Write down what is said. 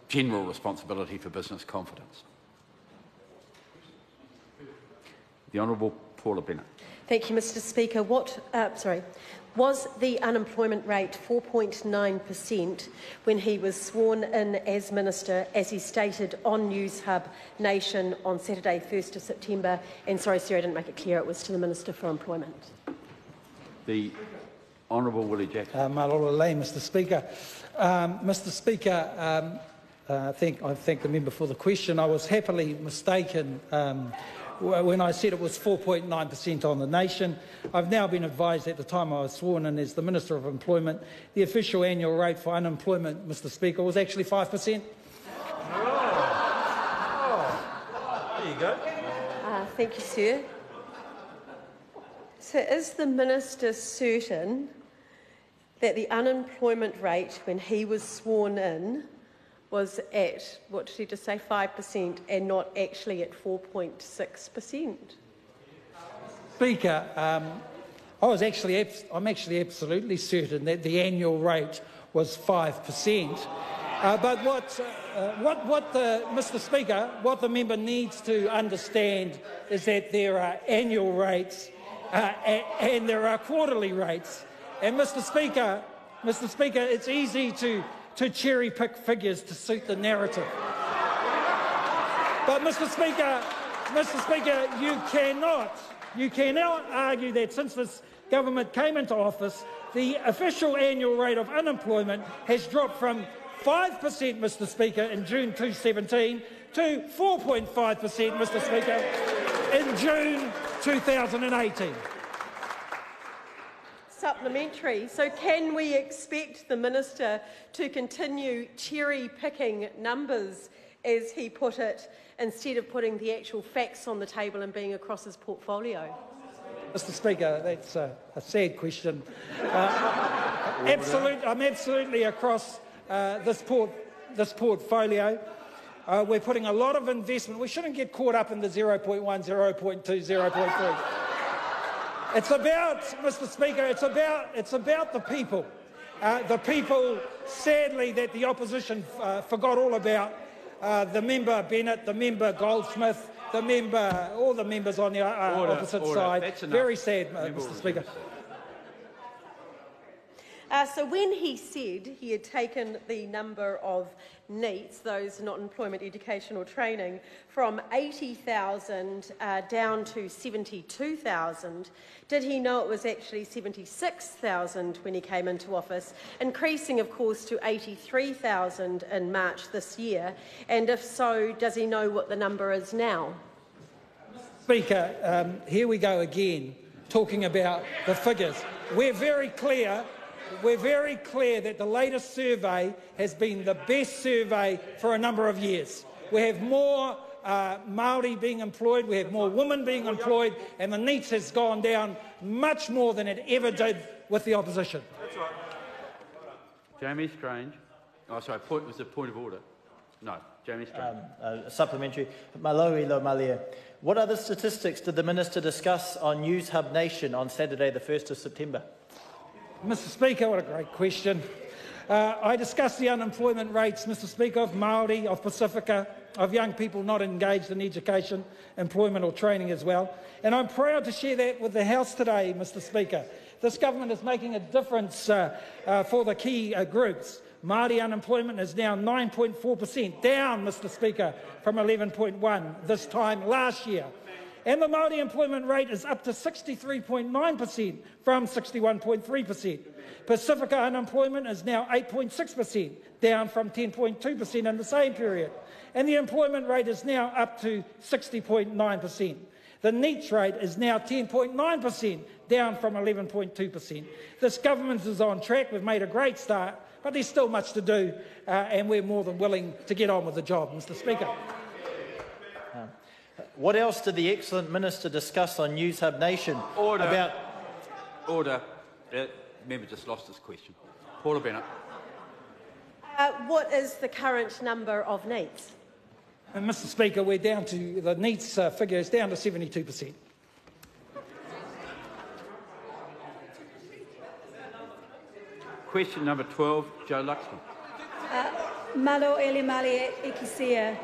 general responsibility for business confidence. The Honourable Paula Bennett. Thank you, Mr Speaker. Was the unemployment rate 4.9% when he was sworn in as Minister, as he stated on News Hub Nation on Saturday, 1st of September? And sorry, sir, I didn't make it clear, it was to the Minister for Employment. The Honourable Willie Jackson. Malolo Lane, Mr Speaker. Mr Speaker, I thank the member for the question. I was happily mistaken when I said it was 4.9% on the nation. I've now been advised at the time I was sworn in as the Minister of Employment, the official annual rate for unemployment, Mr Speaker, was actually 5%. There you go. Thank you, sir. So is the Minister certain that the unemployment rate when he was sworn in was at, what did he just say, 5% and not actually at 4.6%? Speaker, I'm actually absolutely certain that the annual rate was 5%. But Mr Speaker, what the member needs to understand is that there are annual rates and there are quarterly rates. And Mr Speaker, it's easy to cherry-pick figures to suit the narrative. But Mr Speaker, you cannot argue that since this government came into office, the official annual rate of unemployment has dropped from 5%, Mr Speaker, in June 2017 to 4.5%, Mr Speaker, in June 2018. Supplementary. So can we expect the Minister to continue cherry-picking numbers, as he put it, instead of putting the actual facts on the table and being across his portfolio? Mr Speaker, that's a sad question. I'm absolutely across this portfolio. We're putting a lot of investment. We shouldn't get caught up in the 0.1, 0.2, 0.3. It's about, Mr Speaker, it's about the people. The people, sadly, that the opposition forgot all about. The member Bennett, the member Goldsmith, all the members on the opposite side. Very sad, Mr Speaker. So when he said he had taken the number of NEETs, those not employment, education or training, from 80,000 down to 72,000, did he know it was actually 76,000 when he came into office, increasing, of course, to 83,000 in March this year? And if so, does he know what the number is now? Speaker, here we go again, talking about the figures. We're very clear that the latest survey has been the best survey for a number of years. We have more Māori being employed, we have more women being employed, and the NEETs has gone down much more than it ever did with the opposition. That's right. Jamie Strange. Oh, sorry, was it point of order? No, Jamie Strange. Supplementary. Maloi lo malia. What other statistics did the Minister discuss on News Hub Nation on Saturday, the 1st of September? Mr Speaker, what a great question. I discussed the unemployment rates, Mr Speaker, of Māori, of Pacifica, of young people not engaged in education, employment or training as well. And I'm proud to share that with the House today, Mr Speaker. This government is making a difference for the key groups. Māori unemployment is now 9.4%, down, Mr Speaker, from 11.1 this time last year. And the Māori employment rate is up to 63.9% from 61.3%. Pacifica unemployment is now 8.6%, down from 10.2% in the same period. And the employment rate is now up to 60.9%. The NEETs rate is now 10.9%, down from 11.2%. This government is on track. We've made a great start, but there's still much to do, and we're more than willing to get on with the job, Mr Speaker. What else did the excellent Minister discuss on News Hub Nation? Order. Member just lost his question. Paula Bennett. What is the current number of NEETs? And Mr Speaker, we're down to, the NEETs figure is down to 72%. Question number 12, Joe Luxman. Malo ele male e kisia.